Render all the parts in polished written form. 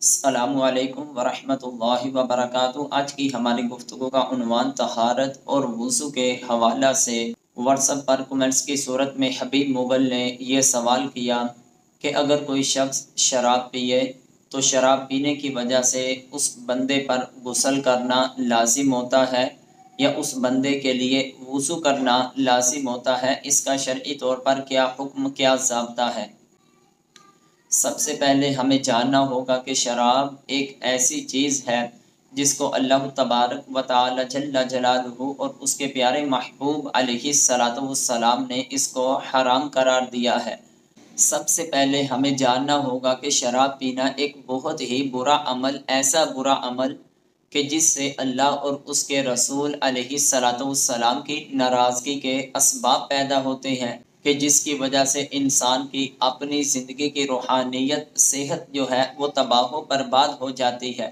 السلام علیکم ورحمۃ اللہ وبرکاتہ۔ آج کی ہماری گفتگو کا عنوان طہارت اور وضو کے حوالہ سے واٹس ایپ پر کمنٹس کی صورت میں حبیب مغل نے یہ سوال کیا کہ اگر کوئی شخص شراب پیے تو شراب پینے کی وجہ سے اس بندے پر غسل کرنا لازم ہوتا ہے یا اس بندے کے لیے وضو کرنا لازم ہوتا ہے؟ اس کا شرعی طور پر کیا حکم، کیا ضابطہ ہے؟ سب سے پہلے ہمیں جاننا ہوگا کہ شراب ایک ایسی چیز ہے جس کو اللہ تبارک و تعالی جل جلالہ اور اس کے پیارے محبوب علیہ الصلاۃ والسلام نے اس کو حرام قرار دیا ہے۔ سب سے پہلے ہمیں جاننا ہوگا کہ شراب پینا ایک بہت ہی برا عمل، ایسا برا عمل کہ جس سے اللہ اور اس کے رسول علیہ الصلاۃ والسلام کی ناراضگی کے اسباب پیدا ہوتے ہیں، کہ جس کی وجہ سے انسان کی اپنی زندگی کی روحانیت، صحت جو ہے وہ تباہ و برباد ہو جاتی ہے۔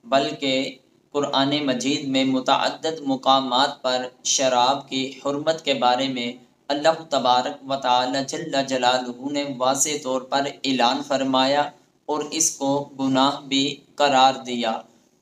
بلکہ قرآن مجید میں متعدد مقامات پر شراب کی حرمت کے بارے میں اللہ تبارک و تعالی جل جلالہ نے واضح طور پر اعلان فرمایا اور اس کو گناہ بھی قرار دیا۔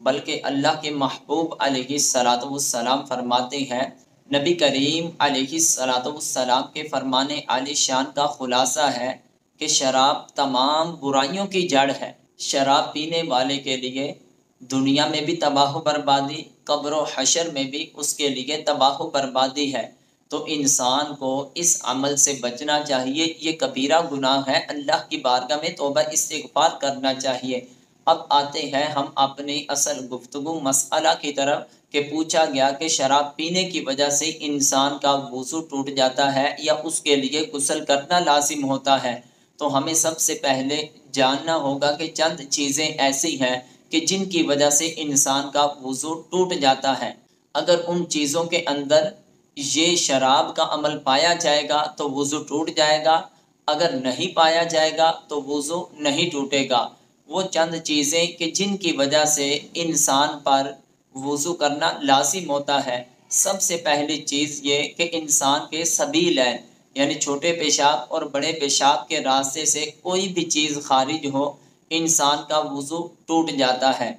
بلکہ اللہ کے محبوب علیہ الصلاۃ والسلام فرماتے ہیں، نبی کریم علیہ الصلاۃ والسلام کے فرمان عالی شان کا خلاصہ ہے کہ شراب تمام برائیوں کی جڑ ہے۔ شراب پینے والے کے لیے دنیا میں بھی تباہ و بربادی، قبر و حشر میں بھی اس کے لیے تباہ و بربادی ہے۔ تو انسان کو اس عمل سے بچنا چاہیے، یہ کبیرہ گناہ ہے، اللہ کی بارگاہ میں توبہ استغفار کرنا چاہیے۔ اب آتے ہیں ہم اپنی اصل گفتگو مسئلہ کی طرف، کہ پوچھا گیا کہ شراب پینے کی وجہ سے انسان کا وضو ٹوٹ جاتا ہے یا اس کے لیے غسل کرنا لازم ہوتا ہے؟ تو ہمیں سب سے پہلے جاننا ہوگا کہ چند چیزیں ایسی ہیں کہ جن کی وجہ سے انسان کا وضو ٹوٹ جاتا ہے۔ اگر ان چیزوں کے اندر یہ شراب کا عمل پایا جائے گا تو وضو ٹوٹ جائے گا، اگر نہیں پایا جائے گا تو وضو نہیں ٹوٹے گا۔ وہ چند چیزیں کہ جن کی وجہ سے انسان پر وضو کرنا لازم ہوتا ہے۔ سب سے پہلی چیز یہ کہ انسان کے سبیلین یعنی چھوٹے پیشاب اور بڑے پیشاب کے راستے سے کوئی بھی چیز خارج ہو، انسان کا وضو ٹوٹ جاتا ہے۔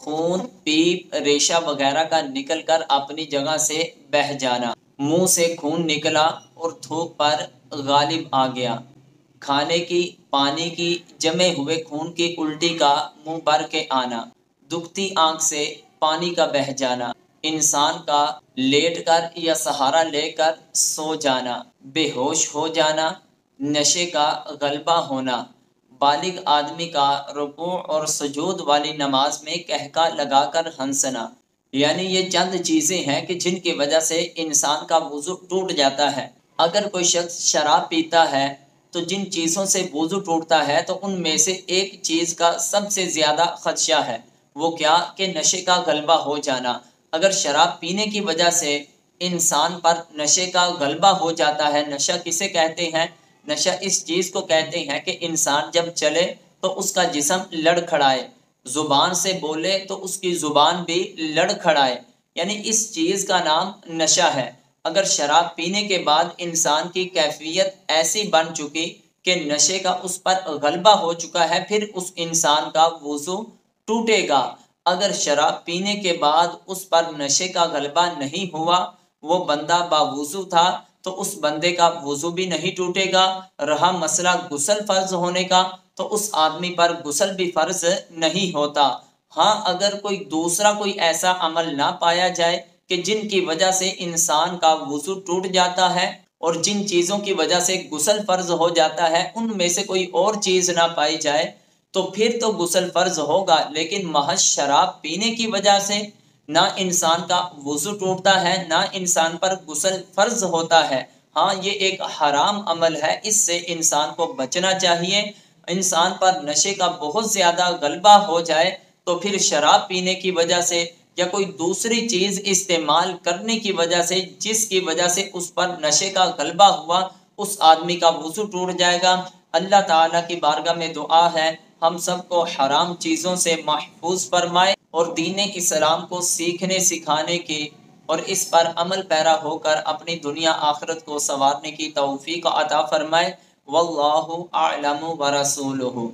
خون، پیپ، ریشہ وغیرہ کا نکل کر اپنی جگہ سے بہہ جانا، منہ سے خون نکلا اور تھوک پر غالب آ گیا، کھانے کی، پانی کی، جمے ہوئے خون کی الٹی کا منہ بھر کے آنا، دکھتی آنکھ سے پانی کا بہہ جانا، انسان کا لیٹ کر یا سہارا لے کر سو جانا، بے ہوش ہو جانا، نشے کا غلبہ ہونا، بالغ آدمی کا رکوع اور سجود والی نماز میں قہقہ لگا کر ہنسنا۔ یعنی یہ چند چیزیں ہیں کہ جن کی وجہ سے انسان کا وضو ٹوٹ جاتا ہے۔ اگر کوئی شخص شراب پیتا ہے تو جن چیزوں سے وضو ٹوٹتا ہے تو ان میں سے ایک چیز کا سب سے زیادہ خدشہ ہے، وہ کیا؟ کہ نشے کا غلبہ ہو جانا۔ اگر شراب پینے کی وجہ سے انسان پر نشے کا غلبہ ہو جاتا ہے، نشہ کسے کہتے ہیں؟ نشہ اس چیز کو کہتے ہیں کہ انسان جب چلے تو اس کا جسم لڑکھڑائے، زبان سے بولے تو اس کی زبان بھی لڑکھڑائے، یعنی اس چیز کا نام نشہ ہے۔ اگر شراب پینے کے بعد انسان کی کیفیت ایسی بن چکی کہ نشے کا اس پر غلبہ ہو چکا ہے، پھر اس انسان کا وضو ٹوٹے گا۔ اگر شراب پینے کے بعد اس پر نشے کا غلبہ نہیں ہوا، وہ بندہ باوضو تھا، تو اس بندے کا وضو بھی نہیں ٹوٹے گا۔ رہا مسئلہ غسل فرض ہونے کا، تو اس آدمی پر غسل بھی فرض نہیں ہوتا۔ ہاں، اگر کوئی ایسا عمل نہ پایا جائے کہ جن کی وجہ سے انسان کا وضو ٹوٹ جاتا ہے، اور جن چیزوں کی وجہ سے غسل فرض ہو جاتا ہے ان میں سے کوئی اور چیز نہ پائی جائے، تو پھر تو غسل فرض ہوگا۔ لیکن محض شراب پینے کی وجہ سے نہ انسان کا وضو ٹوٹتا ہے، نہ انسان پر غسل فرض ہوتا ہے۔ ہاں، یہ ایک حرام عمل ہے، اس سے انسان کو بچنا چاہیے۔ انسان پر نشے کا بہت زیادہ غلبہ ہو جائے تو پھر شراب پینے کی وجہ سے یا کوئی دوسری چیز استعمال کرنے کی وجہ سے جس کی وجہ سے اس پر نشے کا غلبہ ہوا، اس آدمی کا وضو ٹوٹ جائے گا۔ اللہ تعالیٰ کی بارگاہ میں دعا ہے ہم سب کو حرام چیزوں سے محفوظ فرمائے اور دین اسلام کو سیکھنے سکھانے کی اور اس پر عمل پیرا ہو کر اپنی دنیا آخرت کو سنوارنے کی توفیق عطا فرمائے۔ واللہ اعلم ورسولہ۔